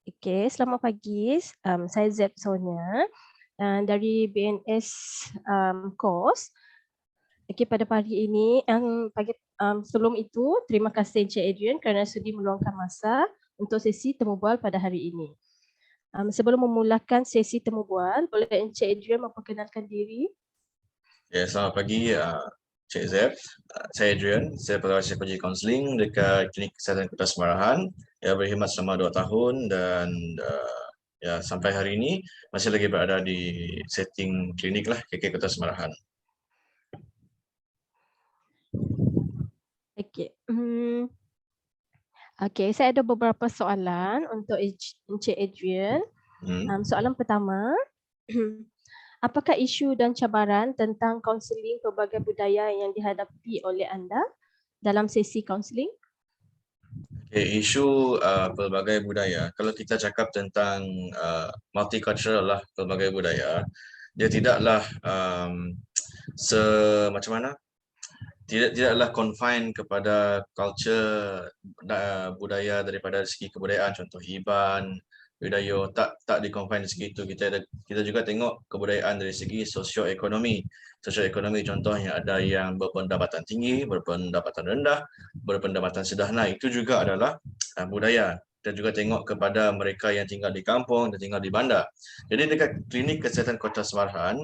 Okey, selamat pagi. Saya Z Sonia dari BNS KOS. Okey, pada pagi ini, sebelum itu, terima kasih Encik Adrian kerana sudi meluangkan masa untuk sesi temu bual pada hari ini. Sebelum memulakan sesi temu bual, boleh Encik Adrian memperkenalkan diri? Ya, selamat pagi Cik Zeb. Saya Adrian, saya pegawai psikologi kaunseling dekat Klinik Kesihatan Kota Semarahan. Ya, berkhidmat selama 2 tahun dan ya sampai hari ini masih lagi berada di setting klinik lah KK Kota Semarahan. Okey. Okey, saya ada beberapa soalan untuk Encik Adrian. Soalan pertama, apakah isu dan cabaran tentang kaunseling pelbagai budaya yang dihadapi oleh anda dalam sesi kaunseling? Okay, isu pelbagai budaya. Kalau kita cakap tentang multicultural lah pelbagai budaya, dia tidaklah macam mana? Tidaklah confine kepada culture budaya daripada segi kebudayaan, contoh Iban, Bidayuh, tak di-confine dari segi itu. Kita juga tengok kebudayaan dari segi sosioekonomi. Sosioekonomi contohnya ada yang berpendapatan tinggi, berpendapatan rendah, berpendapatan sederhana. Itu juga adalah budaya. Kita juga tengok kepada mereka yang tinggal di kampung dan tinggal di bandar. Jadi dekat Klinik Kesihatan Kota Semarahan,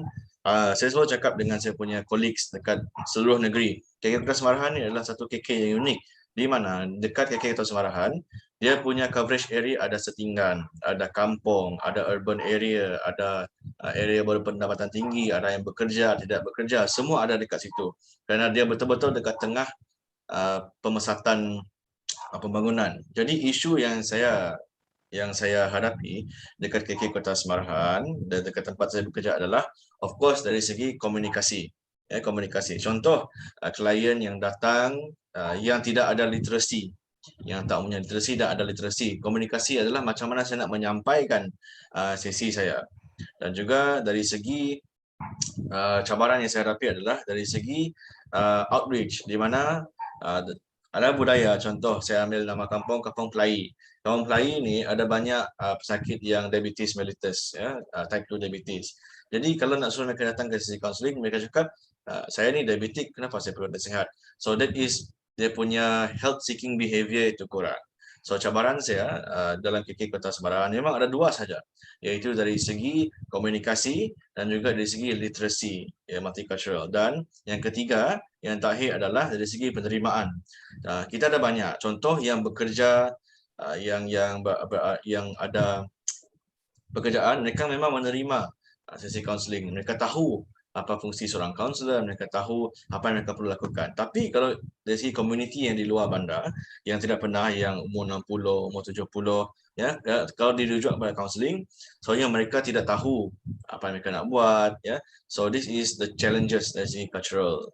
saya selalu cakap dengan saya punya colleagues dekat seluruh negeri, KK Kota Semarahan ni adalah satu KK yang unik, di mana dekat KK Kota Semarahan, dia punya coverage area ada setinggan, ada kampung, ada urban area, ada area berpendapatan tinggi, ada yang bekerja, tidak bekerja, semua ada dekat situ. Kerana dia betul-betul dekat tengah pemesatan pembangunan. Jadi isu yang saya hadapi dekat KK Kota Semarahan dan dekat tempat saya bekerja adalah of course dari segi komunikasi. Komunikasi. Contoh klien yang datang yang tidak ada literasi, yang tak punya literasi dan ada literasi. Komunikasi adalah macam mana saya nak menyampaikan sesi saya. Dan juga dari segi cabaran yang saya hadapi adalah dari segi outreach, di mana ada budaya, contoh saya ambil nama kampung Pelai. Kampung Pelai ni ada banyak pesakit yang diabetes mellitus, type 2 diabetes. Jadi kalau nak suruh mereka datang ke sesi kaunseling, mereka cakap, saya ni diabetik, kenapa saya perlu sihat? So that is dia punya health seeking behavior itu kurang. So cabaran saya dalam KK Kota Semarahan memang ada dua saja, iaitu dari segi komunikasi dan juga dari segi literasi, multicultural. Dan yang ketiga, yang terakhir adalah dari segi penerimaan. Kita ada banyak contoh yang bekerja, yang ada pekerjaan, mereka memang menerima sesi kaunseling. Mereka tahu apa fungsi seorang kaunselor, mereka tahu apa yang mereka perlu lakukan. Tapi kalau dari segi komuniti yang di luar bandar, yang tidak pernah, yang umur 60, umur 70, kalau dirujuk kepada kaunseling, soalnya mereka tidak tahu apa yang mereka nak buat, So this is the challenges dari segi cultural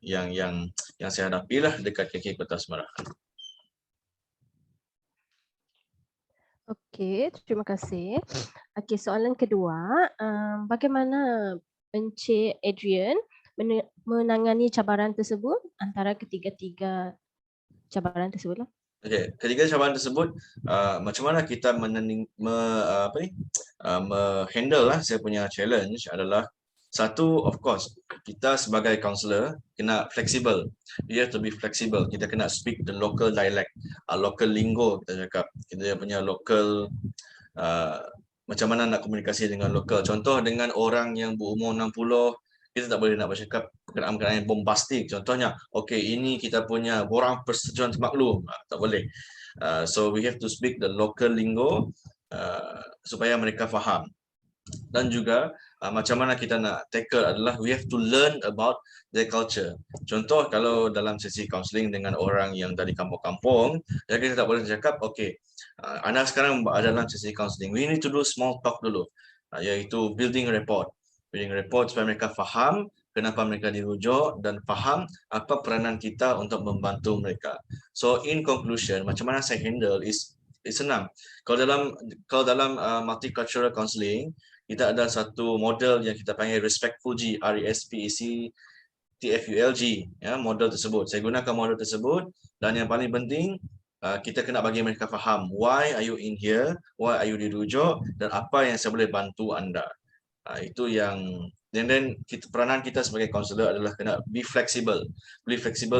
yang saya hadapi lah dekat KK Kota Semarahan. Okey, terima kasih. Okey, soalan kedua, bagaimana Encik Adrian menangani cabaran tersebut antara ketiga-tiga cabaran tersebut lah? Okey, ketiga cabaran tersebut, macam mana kita handle lah saya punya challenge adalah, satu, of course, kita sebagai counselor kena flexible. You have to be flexible. Kita kena speak the local dialect, local lingo kita cakap. Kita punya local, macam mana nak komunikasi dengan lokal. Contoh dengan orang yang berumur 60, kita tak boleh nak bercakap perkataan-perkataan yang bombastik. Contohnya, okey, ini kita punya borang persetujuan termaklum. Tak boleh. So we have to speak the local lingo supaya mereka faham. Dan juga macam mana kita nak tackle adalah we have to learn about their culture. Contoh kalau dalam sesi counselling dengan orang yang dari kampung-kampung, kita tak boleh cakap, okey, anda sekarang ada dalam sesi counselling, we need to do small talk dulu, iaitu building rapport. Building rapport supaya mereka faham kenapa mereka dirujuk dan faham apa peranan kita untuk membantu mereka. So in conclusion, macam mana saya handle is senang. Kalau dalam multicultural counselling, kita ada satu model yang kita panggil Respectful G, RESPEC TFULG, model tersebut. Saya gunakan model tersebut Dan yang paling penting, kita kena bagi mereka faham why are you in here, why are you dirujuk dan apa yang saya boleh bantu anda. Itu yang then peranan kita sebagai kaunselor adalah kena be flexible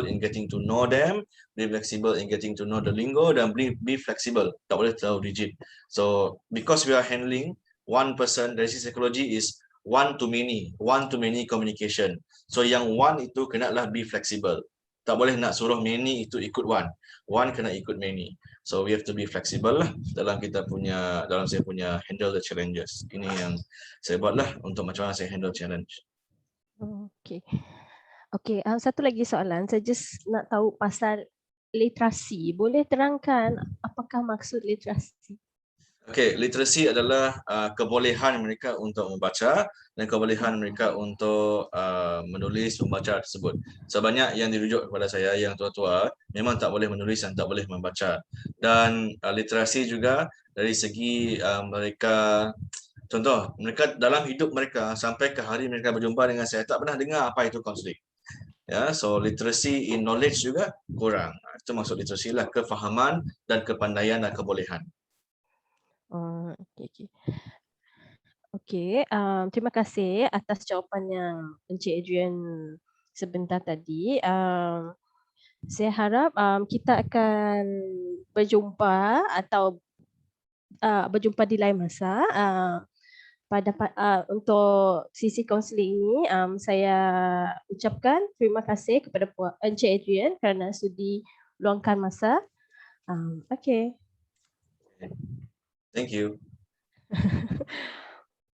in getting to know them, be flexible in getting to know the lingo, dan be flexible, tak boleh terlalu rigid. So because we are handling one person, dari sisi psikologi is one to many communication. So yang one itu kenalah be flexible. Tak boleh nak suruh many itu ikut one kena ikut many. So we have to be flexible lah dalam saya punya handle the challenges. Ini yang saya buatlah untuk macam mana saya handle challenge. Okay. Okay, satu lagi soalan. Saya just nak tahu pasal literasi. Boleh terangkan apakah maksud literasi? Okay, literasi adalah kebolehan mereka untuk membaca dan kebolehan mereka untuk menulis, membaca tersebut. Sebanyak yang dirujuk kepada saya, yang tua-tua, memang tak boleh menulis dan tak boleh membaca. Dan literasi juga dari segi mereka, contoh, mereka dalam hidup mereka sampai ke hari mereka berjumpa dengan saya, tak pernah dengar apa itu konseling. Ya, so literacy in knowledge juga kurang. Itu maksud literasi lah, kefahaman dan kepandaian dan kebolehan. Okay. Okey, terima kasih atas jawapan yang Encik Adrian sebentar tadi. Saya harap kita akan berjumpa atau berjumpa di lain masa. Untuk sisi kaunseling ini, saya ucapkan terima kasih kepada Encik Adrian kerana sudi luangkan masa. Okey. Thank you.